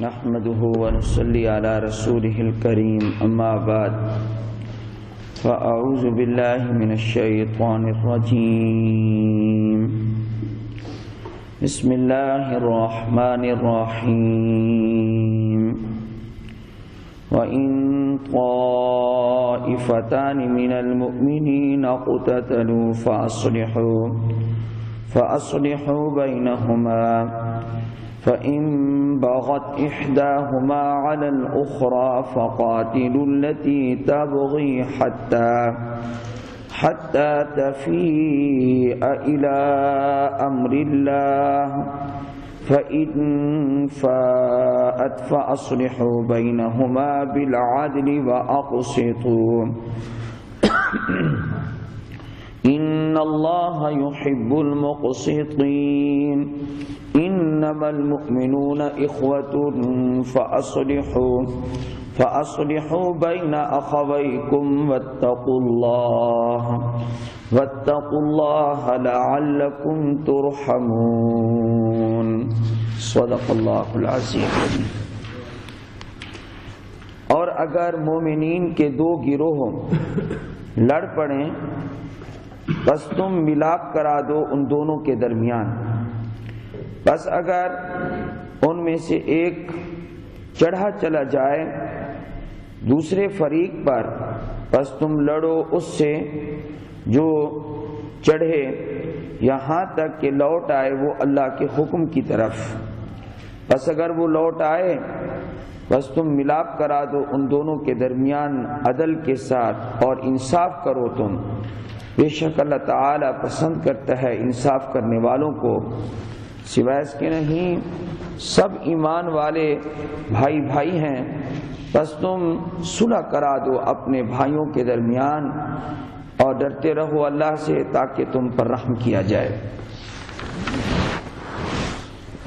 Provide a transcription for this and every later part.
نحمده ونصلي على رسوله الكريم أما بعد فأعوذ بالله من الشيطان الرجيم بسم الله الرحمن الرحيم وإن طائفتان من المؤمنين اقتتلوا فأصلحوا بينهما فإن بغت إحداهما على الأخرى فقاتلوا التي تبغي حتى تفيء إلى أمر الله فإن فاءت فأصلحوا بينهما بالعدل وأقسطوا إن الله يحب المقسطين إنما المؤمنون إخوة فأصلحوا بين أخويكم واتقوا الله لعلكم ترحمون صدق اللہ العظیم۔ اور اگر مومنین کے دو گروہ لڑ پڑیں بس تم ملاپ کرا دو ان دونوں کے درمیان، بس اگر ان میں سے ایک چڑھا چلا جائے دوسرے فریق پر بس تم لڑو اس سے جو چڑھے یہاں تک کہ لوٹ آئے وہ اللہ کے حکم کی طرف۔ بس اگر وہ لوٹ آئے بس تم ملاپ کرا دو ان دونوں کے درمیان عدل کے ساتھ اور انصاف کرو تم، بے شک اللہ تعالی پسند کرتا ہے انصاف کرنے والوں کو۔ سوائے اس کے نہیں سب ایمان والے بھائی بھائی ہیں، بس تم صلح کرا دو اپنے بھائیوں کے درمیان اور ڈرتے رہو اللہ سے تاکہ تم پر رحم کیا جائے۔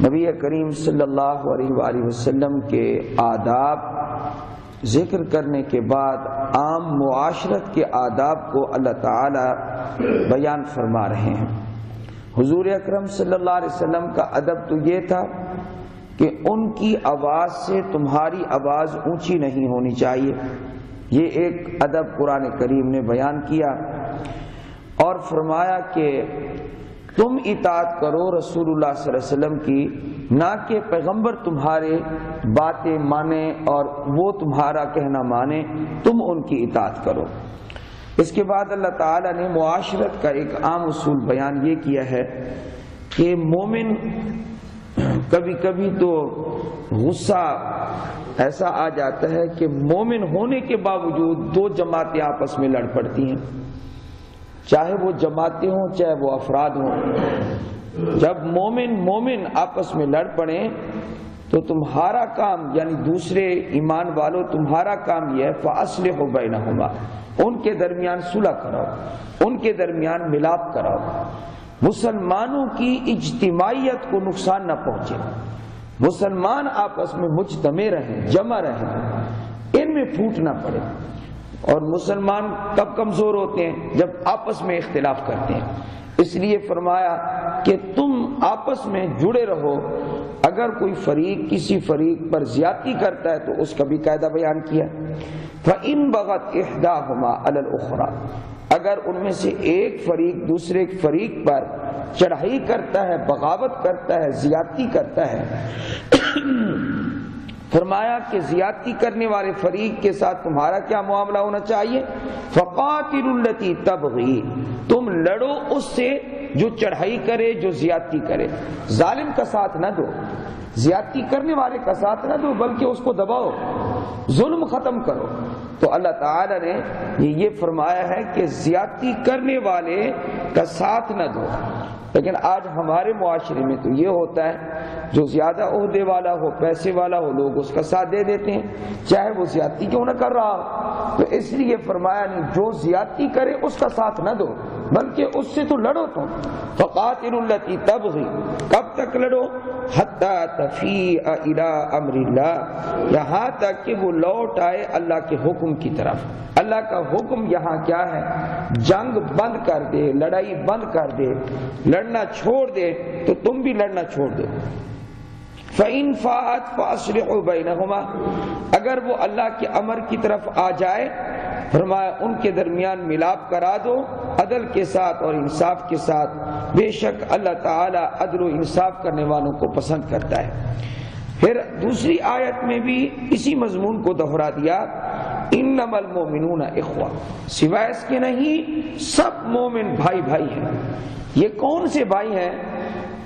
نبی کریم صلی اللہ علیہ وآلہ وسلم کے آداب ذکر کرنے کے بعد عام معاشرت کے آداب کو اللہ تعالی بیان فرما رہے ہیں۔ حضور اکرم صلی اللہ علیہ وسلم کا ادب تو یہ تھا کہ ان کی آواز سے تمہاری آواز اونچی نہیں ہونی چاہیے، یہ ایک ادب قرآن کریم نے بیان کیا، اور فرمایا کہ تم اطاعت کرو رسول اللہ صلی اللہ علیہ وسلم کی، نہ کہ پیغمبر تمہارے باتیں مانے اور وہ تمہارا کہنا مانے، تم ان کی اطاعت کرو۔ اس کے بعد اللہ تعالیٰ نے معاشرت کا ایک عام اصول بیان یہ کیا ہے کہ مومن کبھی کبھی تو غصہ ایسا آ جاتا ہے کہ مومن ہونے کے باوجود دو جماعتیں آپس میں لڑ پڑتی ہیں، چاہے وہ جماعتیں ہوں چاہے وہ افراد ہوں۔ جب مومن آپس میں لڑ پڑیں تو تمہارا کام یعنی دوسرے ایمان والوں تمہارا کام یہ ہے فَأَصْلِحُوا بَيْنَهُمَا، ان کے درمیان صلح کراؤ، ان کے درمیان ملاپ کراؤ، مسلمانوں کی اجتماعیت کو نقصان نہ پہنچے، مسلمان آپس میں مجتمع رہیں، جمع رہیں، ان میں پھوٹ نہ پڑے۔ اور مسلمان کب کمزور ہوتے ہیں؟ جب آپس میں اختلاف کرتے ہیں۔ اس لیے فرمایا کہ تم آپس میں جڑے رہو، اگر کوئی فریق کسی فریق پر زیادتی کرتا ہے تو اس کا بھی قاعدہ بیان کیا۔ فَإِن بَغَتْ إِحْدَاهُمَا عَلَى الْأُخْرَى، اگر ان میں سے ایک فریق دوسرے فریق پر چڑھائی کرتا ہے، بغاوت کرتا ہے، زیادتی کرتا ہے، فرمایا کہ زیادتی کرنے والے فریق کے ساتھ تمہارا کیا معاملہ ہونا چاہیے؟ فَقَاتِلُوا الَّتِي تَبْغِي، تم لڑو اس سے جو چڑھائی کرے، جو زیادتی کرے۔ ظالم کا ساتھ نہ دو، زیادتی کرنے والے کا ساتھ نہ دو، بلکہ اس کو دباؤ، ظلم ختم کرو۔ تو اللہ تعالی نے یہ فرمایا ہے کہ زیادتی کرنے والے کا ساتھ نہ دو۔ لیکن آج ہمارے معاشرے میں تو یہ ہوتا ہے جو زیادہ عہدے والا ہو، پیسے والا ہو، لوگ اس کا ساتھ دے دیتے ہیں چاہے وہ زیادتی کیوں نہ کر رہا ہو۔ تو اس لیے فرمایا نہیں، جو زیادتی کرے اس کا ساتھ نہ دو بلکہ اس سے تو لڑو تم۔ فَقَاتِلُوا الَّتِي تَبْغِي، کب تک لڑو؟ حَتَّى تَفِيءَ إِلَىٰ أَمْرِ اللَّهِ، یہاں تک کہ وہ لوٹ آئے اللہ کے حکم کی طرف۔ اللہ کا حکم یہاں کیا ہے؟ جنگ بند کر دے، لڑائی بند کر دے، لڑنا چھوڑ دے، تو تم بھی لڑنا چھوڑ دو۔ فَإِنْ فَاءَتْ فَأَصْلِحُوا بَيْنَهُمَا، اگر وہ اللہ کے امر کی طرف آ جائے، فرمایا ان کے درمیان ملاپ کرا دو عدل کے ساتھ اور انصاف کے ساتھ، بے شک اللہ تعالی عدل و انصاف کرنے والوں کو پسند کرتا ہے۔ پھر دوسری آیت میں بھی اسی مضمون کو دہرا دیا، انما المؤمنون اخوہ، سوائے اس کے نہیں سب مومن بھائی بھائی ہیں۔ یہ کون سے بھائی ہیں؟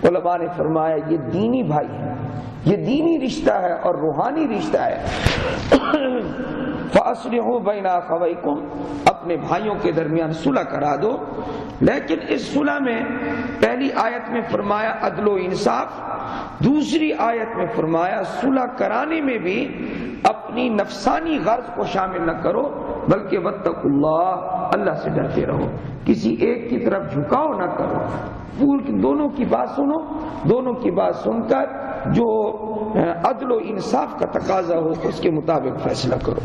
علماء نے فرمایا یہ دینی بھائی ہیں، یہ دینی رشتہ ہے اور روحانی رشتہ ہے۔ فَأَصْلِحُوا بَيْنَ أَخَوَيْكُمْ، اپنے بھائیوں کے درمیان صلح کرا دو، لیکن اس صلح میں پہلی آیت میں فرمایا عدل و انصاف، دوسری آیت میں فرمایا صلح کرانے میں بھی اپنی نفسانی غرض کو شامل نہ کرو، بلکہ واتقوا اللہ، اللہ سے ڈرتے رہو، کسی ایک کی طرف جھکاؤ نہ کرو، دونوں کی بات سنو، دونوں کی بات سن کر جو عدل و انصاف کا تقاضا ہو اس کے مطابق فیصلہ کرو۔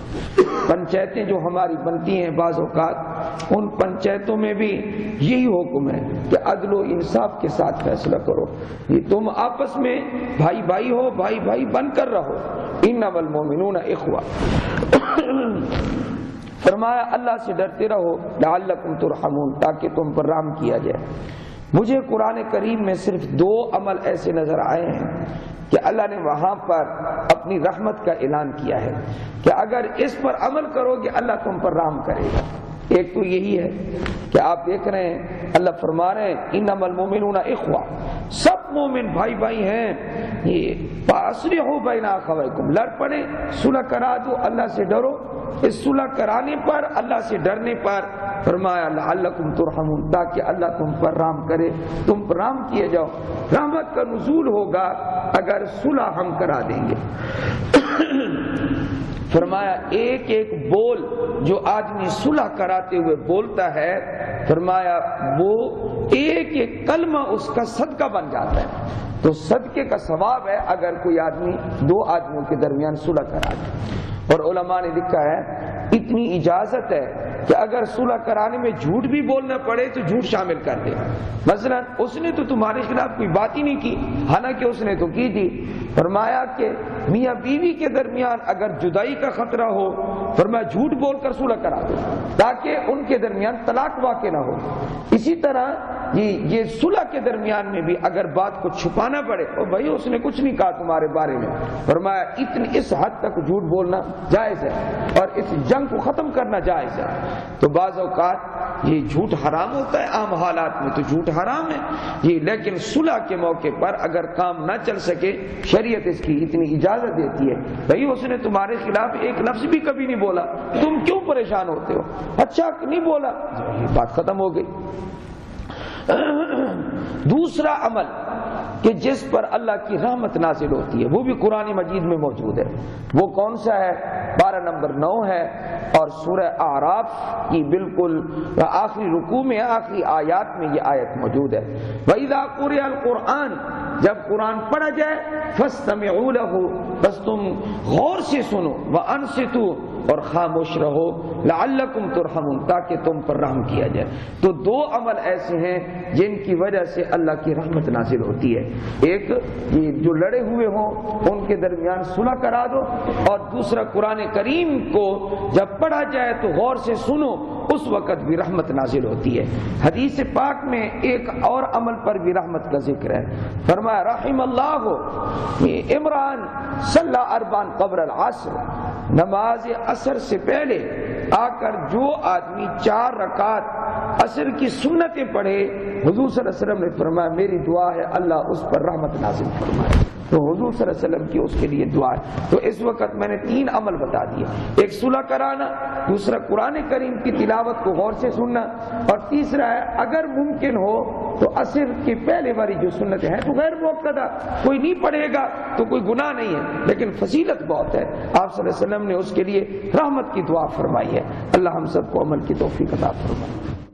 پنچایتیں جو ہماری بنتی ہیں بعض اوقات، ان پنچایتوں میں بھی یہی حکم ہے کہ عدل و انصاف کے ساتھ فیصلہ کرو، یہ تم آپس میں بھائی بھائی ہو، بھائی بھائی بن کر رہو۔ انما المؤمنون اخوہ، فرمایا اللہ سے ڈرتے رہو، لعلکم ترحمون، تاکہ تم پر رحم کیا جائے۔ مجھے قرآن کریم میں صرف دو عمل ایسے نظر آئے ہیں کہ اللہ نے وہاں پر اپنی رحمت کا اعلان کیا ہے کہ اگر اس پر عمل کرو گے اللہ تم پر رحم کرے گا۔ ایک تو یہی ہے کہ آپ دیکھ رہے ہیں اللہ فرما رہے ہیں انما المؤمنون اخوہ، سب مومن بھائی بھائی ہیں۔ یہ فاصلحوا بین اخویکم، لڑ پڑے صلح کرا دو، اللہ سے ڈرو۔ اس صلح کرانے پر، اللہ سے ڈرنے پر فرمایا لعلکم ترحمون، تاکہ اللہ تم پر رحم کرے، تم پر رحم کیے جاؤ۔ رحمت کا نزول ہوگا اگر صلح ہم کرا دیں گے۔ فرمایا ایک ایک بول جو آدمی صلح کراتے ہوئے بولتا ہے، فرمایا وہ ایک ایک کلمہ اس کا صدقہ بن جاتا ہے۔ تو صدقے کا ثواب ہے اگر کوئی آدمی دو آدمیوں کے درمیان صلح کرا دے۔ اور علماء نے لکھا ہے اتنی اجازت ہے کہ اگر صلح کرانے میں جھوٹ بھی بولنا پڑے تو جھوٹ شامل کر دے۔ مثلا اس نے تو تمہارے خلاف کوئی بات ہی نہیں کی، حالانکہ اس نے تو کی تھی۔ فرمایا کہ میاں بیوی کے درمیان اگر جدائی کا خطرہ ہو، فرمایا جھوٹ بول کر صلح کرا دو تاکہ ان کے درمیان طلاق واقع نہ ہو۔ اسی طرح یہ صلح کے درمیان میں بھی اگر بات کو چھپانا پڑے، اور بھائی اس نے کچھ نہیں کہا تمہارے بارے میں، فرمایا اس حد تک جھوٹ بولنا جائز ہے اور اس جنگ کو ختم کرنا جائز ہے۔ تو بعض اوقات یہ جھوٹ حرام ہوتا ہے، عام حالات میں تو جھوٹ حرام ہے یہ، لیکن صلح کے موقع پر اگر کام نہ چل سکے شریعت اس کی اتنی اجازت دیتی ہے، بھائی اس نے تمہارے خلاف ایک لفظ بھی کبھی نہیں بولا، تم کیوں پریشان ہوتے ہو؟ اچھا نہیں بولا، یہ بات ختم ہو گئی۔ دوسرا عمل کہ جس پر اللہ کی رحمت نازل ہوتی ہے وہ بھی قرآن مجید میں موجود ہے، وہ کون سا ہے؟ 12 نمبر 9 ہے، اور سورہ اعراف کی بالکل آخری رکوع میں آخری آیات میں یہ آیت موجود ہے۔ وَإِذَا قُرِئَ الْقُرْآنُ، جب قرآن پڑھا جائے، فَاسْتَمِعُوا لَهُ، بس تم غور سے سنو، وَأَنصِتُوا، اور خاموش رہو، لعلکم ترحمون، تاکہ تم پر رحم کیا جائے۔ تو دو عمل ایسے ہیں جن کی وجہ سے اللہ کی رحمت نازل ہوتی ہے، ایک یہ جو لڑے ہوئے ہوں ان کے درمیان صلح کرا دو، اور دوسرا قرآن کریم کو جب پڑھا جائے تو غور سے سنو، اس وقت بھی رحمت نازل ہوتی ہے۔ حدیث پاک میں ایک اور عمل پر بھی رحمت کا ذکر ہے، فرمایا رحم اللہ عمران صلی اربعا قبل العصر، نماز عصر سے پہلے آ کر جو آدمی 4 رکعت عصر کی سنتیں پڑھے، حضور صلی اللہ علیہ وسلم نے فرمایا میری دعا ہے اللہ اس پر رحمت نازل فرمائے۔ تو حضور صلی اللہ علیہ وسلم کی اس کے لیے دعا ہے۔ تو اس وقت میں نے 3 عمل بتا دیے، ایک صلح کرانا، دوسرا قرآن کریم کی تلاوت کو غور سے سننا، اور تیسرا ہے اگر ممکن ہو تو عصر کے پہلے والی جو سنتیں ہیں تو غیر موقدہ کوئی نہیں پڑھے گا تو کوئی گناہ نہیں ہے، لیکن فضیلت بہت ہے، آپ صلی اللہ علیہ وسلم نے اس کے لیے رحمت کی دعا فرمائی ہے۔ اللہ ہم سب کو عمل کی توفیق عطا فرمائے۔